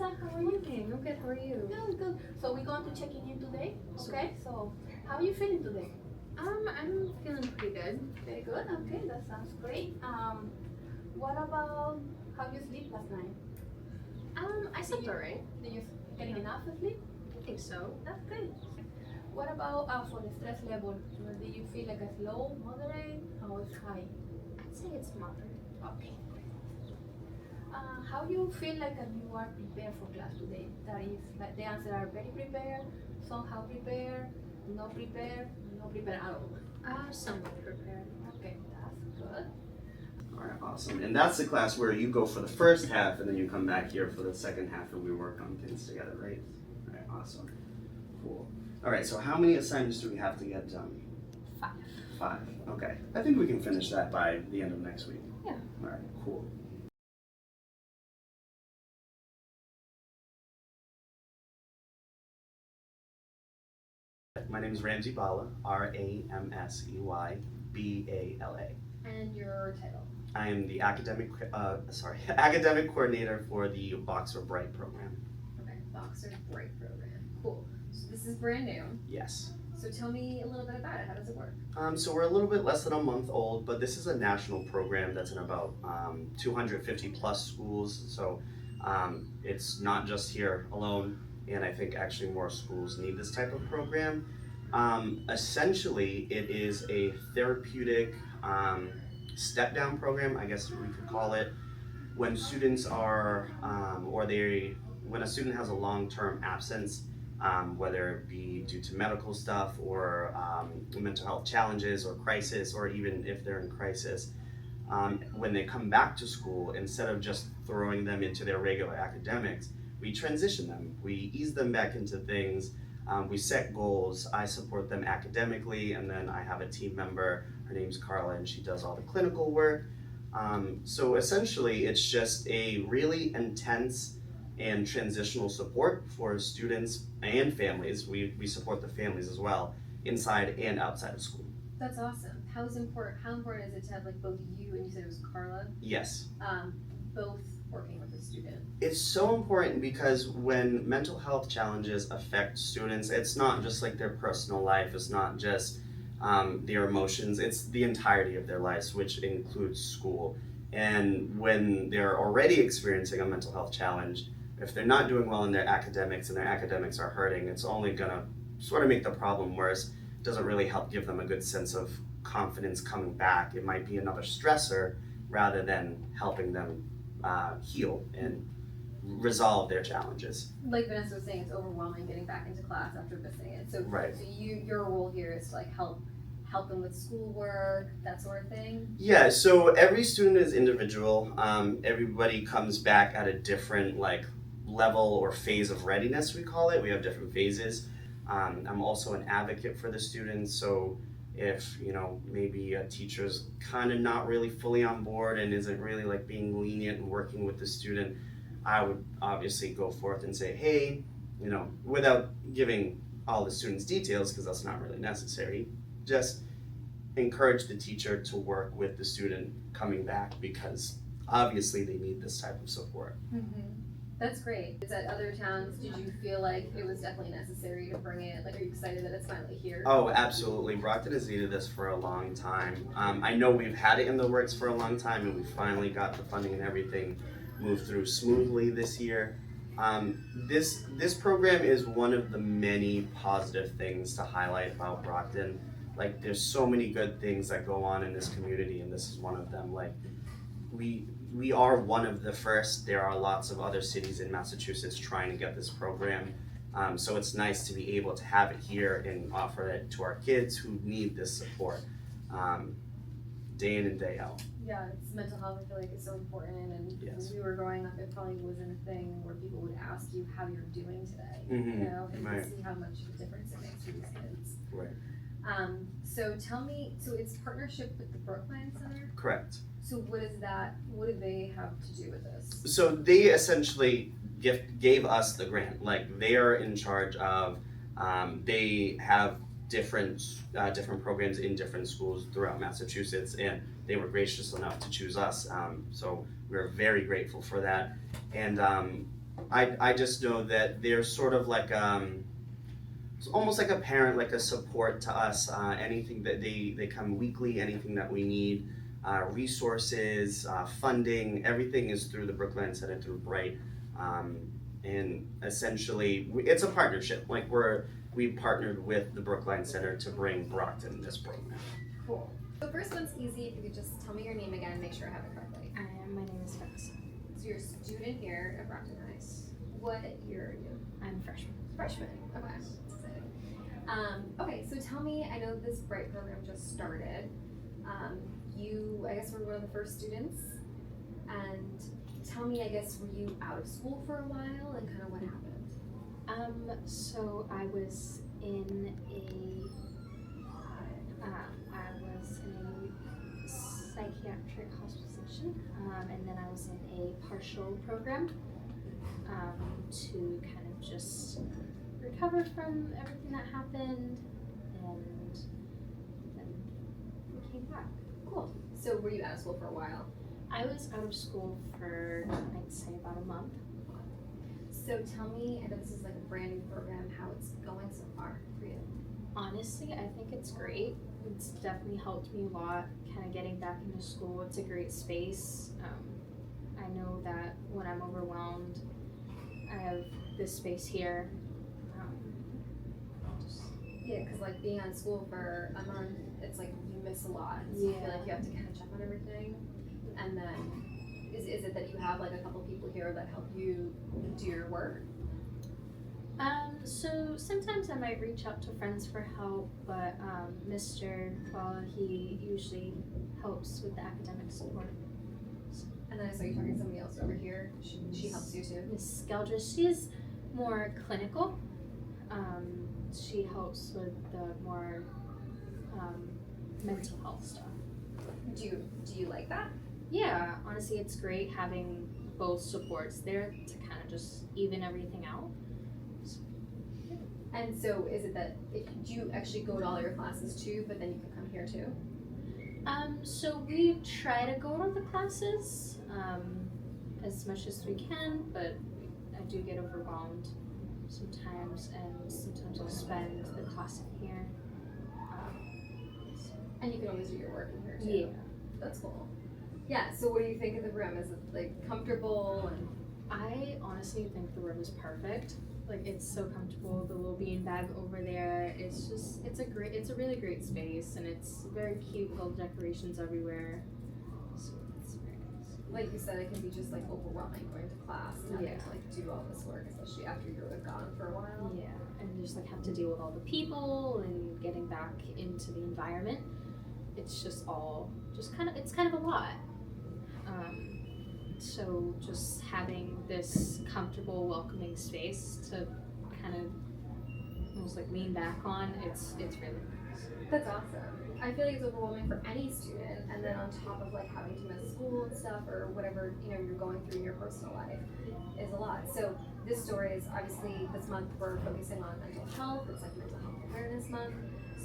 Lisa, how are you? Hey, I'm good. How are you? Good, good. So we're going to checking in today, okay? So how are you feeling today? I'm feeling pretty good. Very good. Okay, that sounds great. What about how you sleep last night? I slept alright. Did you get enough sleep? I think so. That's good. What about for the stress level? Do you feel like it's low, moderate, or it's high? I'd say it's moderate. Okay. How you feel like you are prepared for class today? That is, like the answer are very prepared, somehow prepared, not prepared, not prepared at all. Somewhat prepared. Okay, that's good. All right, awesome. And that's the class where you go for the first half and then you come back here for the second half and we work on things together, right? All right, awesome. Cool. All right, so how many assignments do we have to get done? 5. 5. Okay. I think we can finish that by the end of next week. Yeah. All right, cool. My name is Ramsey Bala, Ramsey And your title? I am the academic coordinator for the bryt program. Okay, Boxer Bright program. Cool. So this is brand new. Yes. So tell me a little bit about it. How does it work? So we're a little bit less than a month old, but this is a national program that's in about 250 plus schools. So it's not just here alone, and I think actually more schools need this type of program. Essentially, it is a therapeutic step down program, I guess we could call it, when students are, when a student has a long-term absence, whether it be due to medical stuff or mental health challenges or crisis, or even if they're in crisis, when they come back to school, instead of just throwing them into their regular academics, we transition them. We ease them back into things. We set goals. I support them academically, and then I have a team member. Her name's Carla, and she does all the clinical work. So essentially, it's just a really intense and transitional support for students and families. We support the families as well, inside and outside of school. That's awesome. How important is it to have like both you and you said it was Carla? Yes. Both working with the student? It's so important because when mental health challenges affect students, it's not just like their personal life, it's not just their emotions, it's the entirety of their lives, which includes school. And when they're already experiencing a mental health challenge, if they're not doing well in their academics and their academics are hurting, it's only gonna sort of make the problem worse. It doesn't really help give them a good sense of confidence coming back. It might be another stressor rather than helping them heal and resolve their challenges. Like Vanessa was saying, it's overwhelming getting back into class after missing it. So, Right. So your role here is to like help them with schoolwork, that sort of thing? Yeah, so every student is individual. Everybody comes back at a different like level or phase of readiness, we call it. We have different phases. I'm also an advocate for the students, so if maybe a teacher's kind of not really fully on board and isn't really like being lenient and working with the student, I would obviously go forth and say, hey, without giving all the students details because that's not really necessary, just encourage the teacher to work with the student coming back because obviously they need this type of support. Mm-hmm. That's great. It's at other towns. Did you feel like it was definitely necessary to bring it? Like, are you excited that it's finally here? Oh, absolutely. Brockton has needed this for a long time. I know we've had it in the works for a long time, and we finally got the funding and everything moved through smoothly this year. This program is one of the many positive things to highlight about Brockton. Like, there's so many good things that go on in this community, and this is one of them. Like, we are one of the first. There are lots of other cities in Massachusetts trying to get this program. So it's nice to be able to have it here and offer it to our kids who need this support day in and day out. Yeah, it's mental health. I feel like it's so important. And Yes. when we were growing up, it probably wasn't a thing where people would ask you how you're doing today. Mm-hmm. And Right. see how much of a difference it makes for these kids. Right. So tell me, so it's partnership with the Brookline Center? Correct. So what is that, what do they have to do with this? So they essentially gave us the grant. Like, they are in charge of, they have different programs in different schools throughout Massachusetts, and they were gracious enough to choose us. So we're very grateful for that. And I just know that they're sort of like it's almost like a parent, like a support to us. Anything that they come weekly, anything that we need, resources, funding, everything is through the Brookline Center through Bryt. And essentially, it's a partnership. Like we partnered with the Brookline Center to bring Brockton this program. Cool. The first one's easy. If you could just tell me your name again and make sure I have it correctly. My name is Vanessa. So you're a student here at Brockton High. What year are you? I'm a freshman. Freshman. Okay. That's exciting. Okay, so tell me, I know this Bryt program just started. You, I guess, were one of the first students. And tell me, I guess, were you out of school for a while and kind of what happened? So I was in a psychiatric hospitalization, and then I was in a partial program to kind of just recover from everything that happened, and then we came back. Cool. So were you out of school for a while? I was out of school for, I'd say, about a month. So tell me, I know this is like a brand new program, how it's going so far for you. Honestly, I think it's great. It's definitely helped me a lot, kind of getting back into school. It's a great space. I know that when I'm overwhelmed, I have this space here. Yeah, because like being on school for a month, it's like you miss a lot. So you feel like you have to catch up on everything. And then, is it that you have like a couple people here that help you do your work? So sometimes I might reach out to friends for help, but Mr. Kwala, he usually helps with the academic support. And then I saw you talking to somebody else over here. She helps you too. Miss Geldris, she's more clinical. She helps with the more mental health stuff. Do you like that? Yeah, honestly, it's great having both supports there to kind of just even everything out. And so is it that do you actually go to all your classes too, but then you can come here too? So we try to go to the classes as much as we can, but I do get overwhelmed sometimes, and sometimes I'll spend the class in here. And you can always do your work in here too. Yeah. That's cool. Yeah, so what do you think of the room? Is it like comfortable? And I honestly think the room is perfect. Like, it's so comfortable. The little beanbag over there. It's a really great space, and it's very cute with all the decorations everywhere. So it's very nice. like you said, it can be just like overwhelming going to class and having to like do all this work, especially after you're gone for a while. Yeah, and just like have to deal with all the people and getting back into the environment. It's just all it's kind of a lot. So just having this comfortable, welcoming space to kind of almost like lean back on, it's really nice. That's awesome. I feel like it's overwhelming for any student, and then on top of like having to miss school and stuff or whatever you're going through in your personal life is a lot. So this story is obviously this month we're focusing on mental health. It's like Mental Health Awareness Month.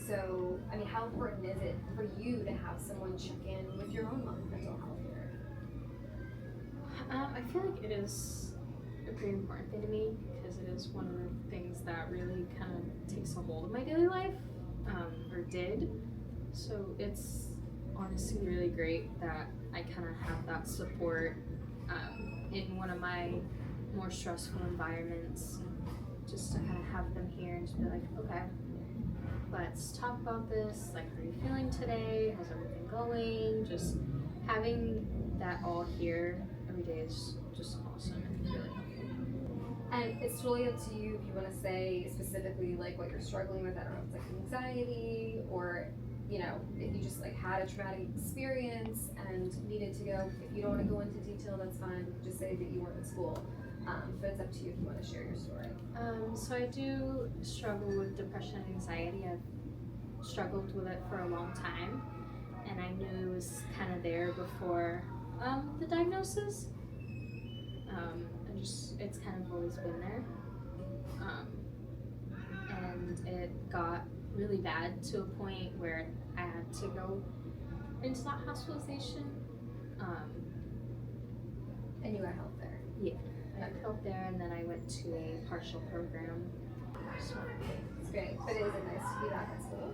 So I mean, how important is it for you to have someone check in with your own mental health here? I feel like it is a pretty important thing to me because it is one of the things that really kind of takes a hold of my daily life, or did. So it's honestly really great that I kind of have that support in one of my more stressful environments, just to kind of have them here and just be like, okay, let's talk about this. Like, how are you feeling today? How's everything going? Just having that all here every day is just awesome and really helpful. And it's really up to you if you want to say specifically like what you're struggling with. I don't know if it's like anxiety or if you just like had a traumatic experience and needed to go. If you don't want to go into detail, that's fine. Just say that you weren't in school. But it's up to you if you want to share your story. So I do struggle with depression and anxiety. I've struggled with it for a long time, and I knew it was kind of there before the diagnosis. It's kind of always been there. And it got really bad to a point where I had to go into that hospitalization. And you got help there. Yeah, got killed there, and then I went to a partial program. So, It's great. But is it nice to be back at school?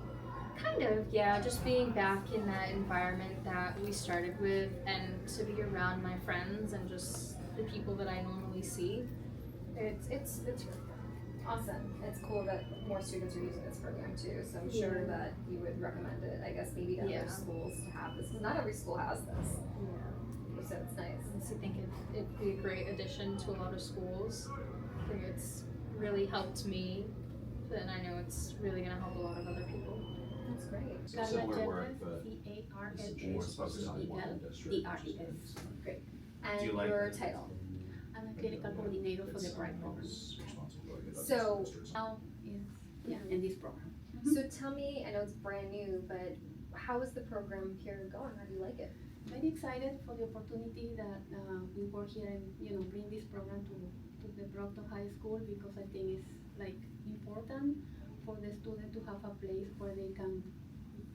kind of, yeah, just being back in that environment that we started with, and to be around my friends and just the people that I normally see. It's awesome. It's cool that more students are using this program too. So I'm sure Yeah. that you would recommend it. I guess maybe to Yeah. other schools to have this because not every school has this. Yeah. So it's nice. I think it'd be a great addition to a lot of schools. I think it's really helped me, and I know it's really gonna help a lot of other people. That's great. So similar work, Carla but Carles, this is more focused on one district. DRES. And Do you like your it? title. I'm a clinical coordinator for the bryt program. So- Now is in this program. So tell me, I know it's brand new, but how is the program here going? How do you like it? Very excited for the opportunity that we work here and bring this program to the Brockton High School, because I think it's like important for the student to have a place where they can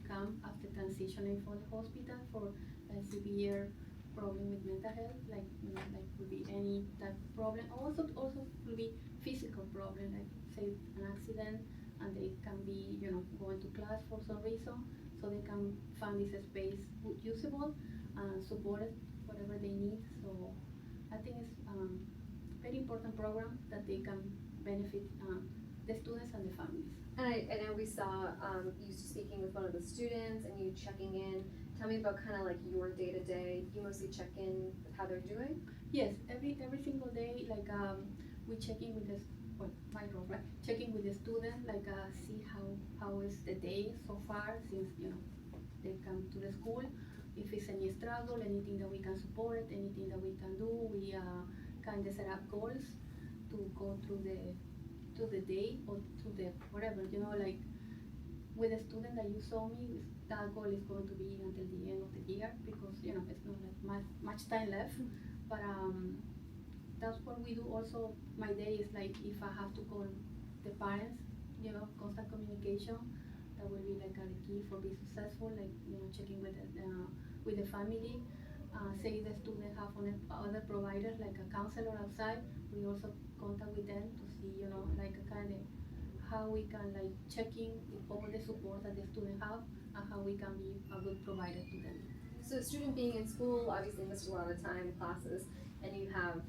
come after transitioning from the hospital for a severe problem with mental health, like could be any type of problem. Also could be physical problem, like say an accident, and they can be going to class for some reason, so they can find this space usable and supported whatever they need. So I think it's very important program that they can benefit the students and the families. And I know we saw you speaking with one of the students and you checking in. Tell me about kind of like your day to day. You mostly check in with how they're doing. Yes, every single day, like we check in with the my role, right? Checking with the student, like see how is the day so far since they come to the school. If it's any struggle, anything that we can support, anything that we can do, we kind of set up goals to go through the day or to the whatever, like with the student that you saw me, that goal is going to be until the end of the year, because it's not like much time left. But that's what we do. Also, my day is like if I have to call the parents, constant communication. That will be like a key for being successful. Like checking with the family. Say the student have other providers like a counselor outside. We also contact with them to see like a kind of how we can like checking all the support that the student have and how we can be a good provider to them. So a student being in school obviously missed a lot of time classes, and you have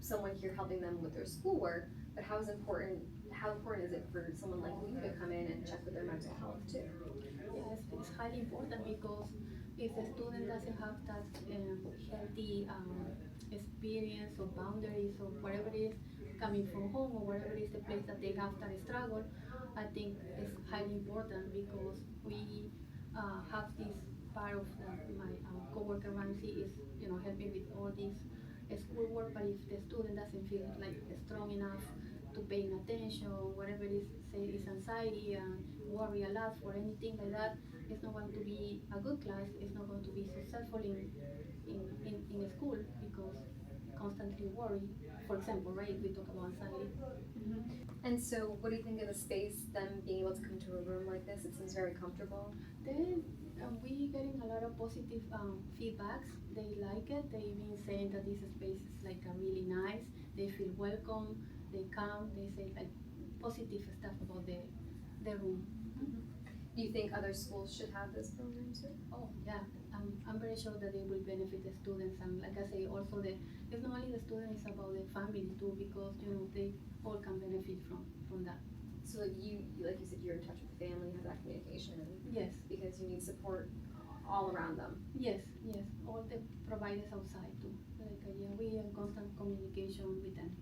someone here helping them with their schoolwork. But how important is it for someone like you to come in and check with their mental health too? Yes, it's highly important, because if the student doesn't have that healthy experience or boundaries or whatever it is coming from home, or whatever is the place that they have that struggle, I think it's highly important, because we have this part of my coworker Ramsey is helping with all this schoolwork. But if the student doesn't feel like strong enough to paying attention, whatever it is, say it's anxiety and worry a lot for anything like that, it's not going to be a good class. It's not going to be successful in school, because constantly worry. For example, right? We talk about anxiety. And so, what do you think of the space? Them being able to come to a room like this, it seems very comfortable. Then we getting a lot of positive feedbacks. They like it. They've been saying that this space is like really nice. They feel welcome. They come. They say like positive stuff about the room. Do you think other schools should have this program too? Oh yeah, I'm very sure that they will benefit the students, and like I say, also it's not only the students, it's about the family too, because they all can benefit from that. So like you said, you're in touch with the family, have that communication. Yes. Because you need support all around them. Yes, all the providers outside too. Like we are in constant communication with them.